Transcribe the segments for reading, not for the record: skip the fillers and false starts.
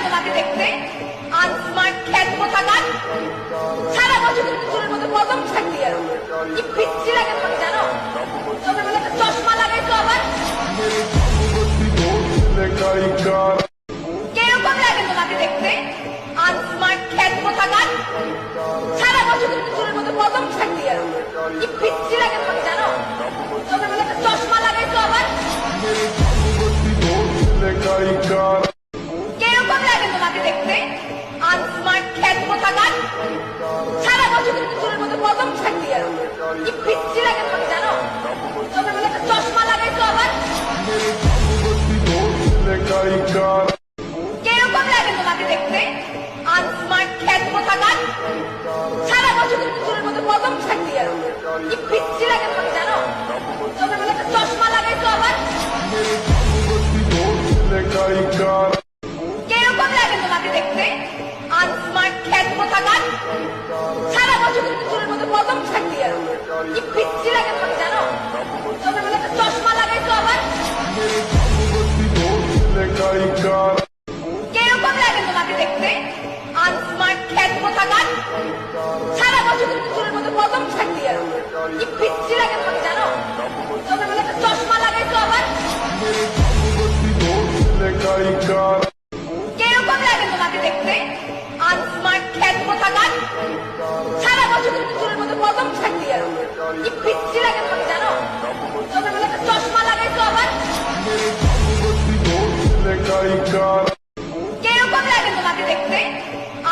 তোমাকে দেখতে আনস্মার্ট খ্যাত কোথাকার। সারা বছর তুমি চুলের মধ্যে কদম থাকতে আর কি পিচ্ছি লাগে তোমাকে জানো। চোখে বলে একটা চশমা লাগাইছো আবার কিরকম লাগে তোমাকে দেখতে আনস্মার্ট খ্যাত কোথাকার। সারা বছর তুমি চুলের মধ্যে কদম থাকতে আর কি পিচ্ছি লাগে তোমাকে জানো। চোখে বলে একটা চশমা লাগাইছো আবার কিরকম লাগে তোমাকে দেখতে আনস্মার্ট খ্যাত কোথাকার। সারা বছর তুমি চুলের মধ্যে কদম থাকতে আর কি পিচ্ছি লাগে তোমাকে জানো। চোখে বলে একটা চশমা লাগাইছো আবার কিরকম লাগে তোমাকে দেখতে আনস্মার্ট খ্যাত কোথাকার। সারা বছর তুমি চুলের মধ্যে কদম থাকতে আর কি পিচ্ছি লাগে তোমাকে জানো। চোখে বলে একটা চশমা লাগাইছো আবার কিরকম লাগে তোমাকে দেখতে আনস্মার্ট খ্যাত কোথাকার। সারা বছর তুমি চুলের মধ্যে কদম থাকতে আর কি পিচ্ছি লাগে তোমাকে জানো। চোখে বলে একটা চশমা লাগাইছো আবার কিরকম লাগে তোমাকে দেখতে আনস্মার্ট খ্যাত কোথাকার। সারা বছর তুমি চুলের মধ্যে কদম থাকতে আর কি পিচ্ছি লাগে তোমাকে জানো। চোখে বলে একটা চশমা লাগাইছো আবার কিরকম লাগে তোমাকে দেখতে আনস্মার্ট খ্যাত কোথাকার। সারা বছর তুমি চুলের মধ্যে কদম থাকতে আর কি পিচ্ছি লাগে তোমাকে জানো। চোখে বলে একটা চশমা লাগাইছো আবার কিরকম লাগে তোমাকে দেখতে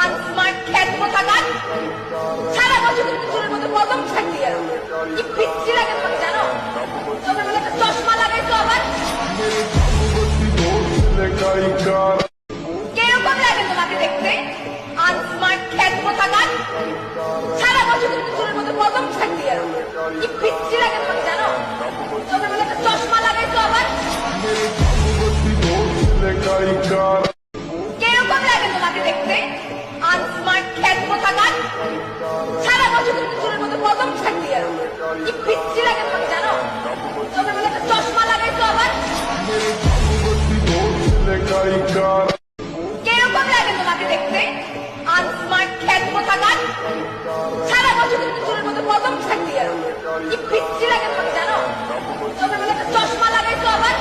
আনস্মার্ট খ্যাত কোথাকার। সারা বছর তুমি চুলের মধ্যে কদম থাকতে আর কি পিচ্ছি লাগে তোমাকে জানো। চোখে বলে একটা চশমা লাগাইছো আবার কিরকম লাগে তোমাকে দেখতে আনস্মার্ট খ্যাত কোথাকার। সারা বছর তুমি চুলের মধ্যে কদম থাকতে আর কি পিচ্ছি লাগে তোমাকে জানো। চোখে বলে একটা চশমা লাগাইছো আবার কিরকম লাগে তোমাকে দেখতে আনস্মার্ট খ্যাত কোথাকার। সারা বছর তুমি চুলের মধ্যে কদম থাকতে আর কি পিচ্ছি লাগে তোমাকে জানো। চোখে বলে একটা চশমা লাগাইছো আবার কিরকম লাগে তোমাকে দেখতে আনস্মার্ট খ্যাত কোথাকার। সারা বছর তুমি চুলের মধ্যে কদম থাকতে আর কি পিচ্ছি লাগে তোমাকে জানো। চোখে বলে একটা চশমা লাগাইছো আবার